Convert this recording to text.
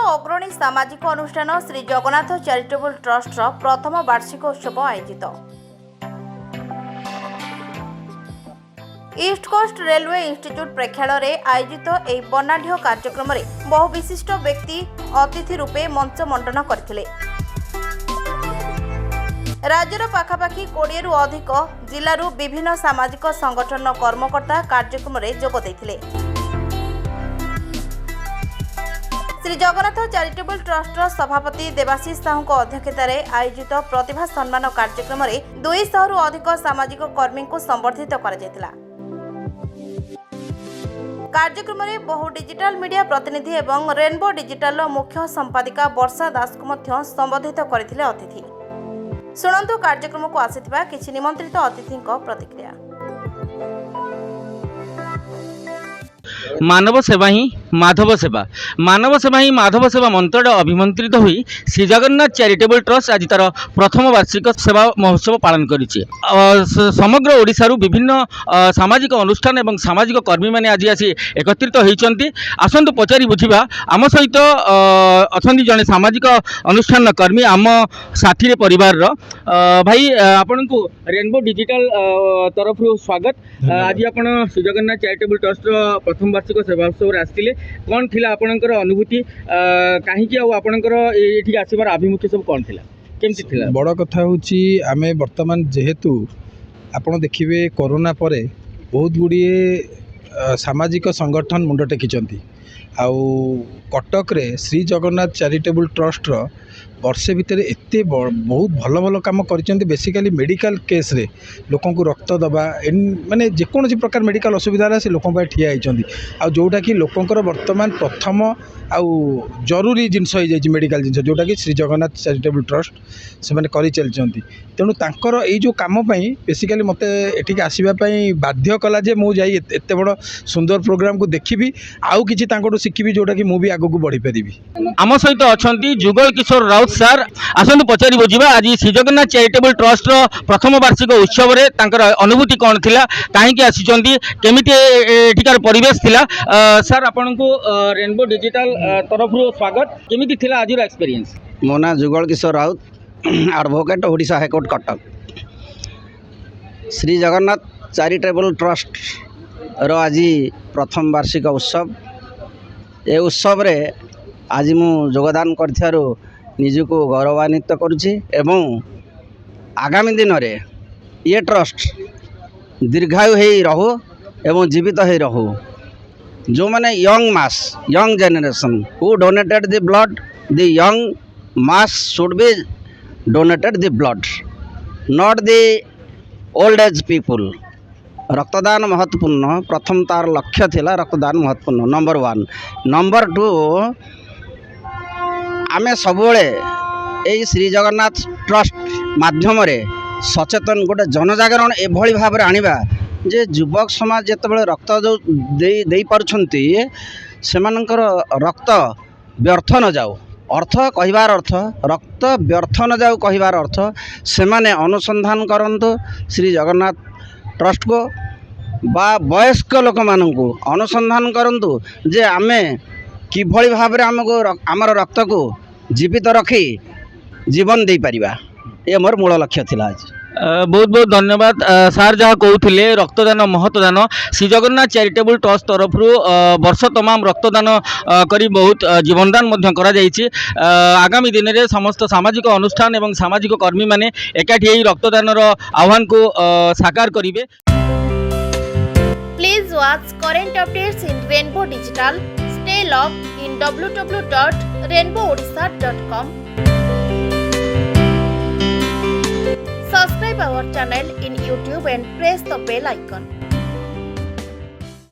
अग्रणी सामाजिक अनुष्ठान श्री जगन्नाथ चैरिटेबल ट्रस्ट प्रथम वार्षिक उत्सव आयोजित। ईस्ट कोस्ट रेलवे इंस्टीट्यूट प्रेक्षालय आयोजित एक वर्णाढ्य कार्यक्रम में बहु विशिष्ट व्यक्ति अतिथि रूपे मंच मंडन करथिले। राज्यर पाखापाखि 20 रु अधिक जिल्लारू विभिन्न सामाजिक संगठन कर्मकर्ता कार्यक्रम में जोग देथिले। श्री जगन्नाथ चैरिटेबल ट्रस्ट सभापति देवाशीष साहू अध्यक्षतार आयोजित प्रतिभा सम्मान कार्यक्रम में 200 रु अधिक सामाजिक कर्मी को संबर्धित करा। कार्यक्रम में बहु डिजिटल मीडिया प्रतिनिधि एवं रेनबो डिजिटल मुख्य संपादिका वर्षा दास को मध्य संबोधित करथिले अतिथि। सुनंतु कार्यक्रम को आसिथिबा किछि निमंत्रित अतिथि प्रतिक्रिया। मानव सेवा ही माधव सेवा, मानव सेवा ही माधव सेवा मंत्र अभिमंत्रित हुई श्री जगन्नाथ चैरिटेबल ट्रस्ट आज तार प्रथम वार्षिक सेवा महोत्सव पालन करिछि। समग्र ओडिशा रु विभिन्न सामाजिक अनुष्ठान एवं सामाजिक कर्मी माने आज आसी एकत्रित होइचंती। आसंतु पचारि बुझिबा आम सहित अछंती जने सामाजिक अनुष्ठान कर्मी आम साथी रे परिवार रो भाई आपन को रेनबो डिजिटल तरफ स्वागत। आज आपण श्री जगन्नाथ चैरिटेबल ट्रस्ट प्रथम वार्षिक सेवा उत्सव आसते कौन थी आपणकर अनुभूति कहीं आपणकर ये आसबार आभिमुख्य सब कौन थी केमती थी? बड़ कथा हूँ आम बर्तमान जेहेतु आपण देखिए कोरोना परे बहुत गुड़िए सामाजिक संगठन मुंड टेकिचंती। आउ कटक रे श्री जगन्नाथ चैरिटेबल ट्रस्ट वर्षे भितर एते बहुत भल भल कम कर बेसिकाली मेडिकल केस रे लोक को रक्त दबा माने जेकोसी प्रकार मेडिकल असुविधा से लोक ठिया होती आ जोटा कि लोकंर वर्तमान प्रथम आउ जरूरी जिनस हो जाए मेडिकल जिनस जोटा कि श्री जगन्नाथ चैरिटेबल ट्रस्ट से मैंने कर चलती। तेणु तांकर ये जो काम बेसिकाली मत एठिक आसवाई बाध्य कला जे मु जाई एते बड़ सुंदर प्रोग्राम को देखी आउ किछि तांकोटु शिखिबी जोटा कि मु भी आगु को बढ़ी पारिबी। आम सहित अच्छा जुगल किशोर राउत सर आसतु पचारि बुझा आज श्री जगन्नाथ चैरिटेबल ट्रस्ट प्रथम वार्षिक उत्सव में तांकर अनुभूति कौन थी कहीं आसी केमिति एठिकार परिवेश थिला। सर आपन को रेनबो डिजिटल तरफ स्वागत। केमिति थिला आज एक्सपीरियंस? मो ना Jugal Kishore Raut, advocate Odisha high court Cuttack. Shri Jagannath charitable trust रो आज प्रथम वार्षिक उत्सव। ए उत्सव रे आज मु योगदान करथियारो निजको गौरवान्वित करुछि एवं आगामी दिन रे ये ट्रस्ट दीर्घायु हे रहू एवं जीवित हे रहू। जो माने young mass young generation who donated the blood the young mass should be donated the blood not the old age people. रक्तदान महत्वपूर्ण, प्रथम तार लक्ष्य थिला रक्तदान महत्वपूर्ण नंबर 1। नंबर 2 आमे सबुले यही श्री जगन्नाथ ट्रस्ट माध्यम रे सचेतन गोटे जनजागरण एभली भाव आनिबा जे युवक समाज जिते रक्त जो दे पारुछंती सेमानकर रक्त व्यर्थ न जाऊ। अर्थ कहिबार अर्थ रक्त व्यर्थ न जाऊ कहिबार अर्थ सेमाने अनुसंधान करंतु श्री जगन्नाथ ट्रस्ट को बा वयस्क लोक मानू अनुसंधान करंतु जे आमे किभली भाव आमको आमर रक्त को जीवित रखी जीवन दे पारिबा। ये मोर मूल लक्ष्य थिला। आज बहुत बहुत धन्यवाद सार जहाँ कहते रक्तदान महत्वदान श्री जगन्नाथ चैरिटेबल ट्रस्ट तरफ वर्ष तमाम रक्तदान करी बहुत जीवनदान करा जायछि। आगामी दिन में समस्त सामाजिक अनुष्ठान एवं सामाजिक कर्मी माने एकाठी रक्तदान आह्वान को साकार करिवे। Please watch current updates in rainbow digital. Stay logged in www.rainbowodisha.com. Subscribe our channel in YouTube and press the bell icon.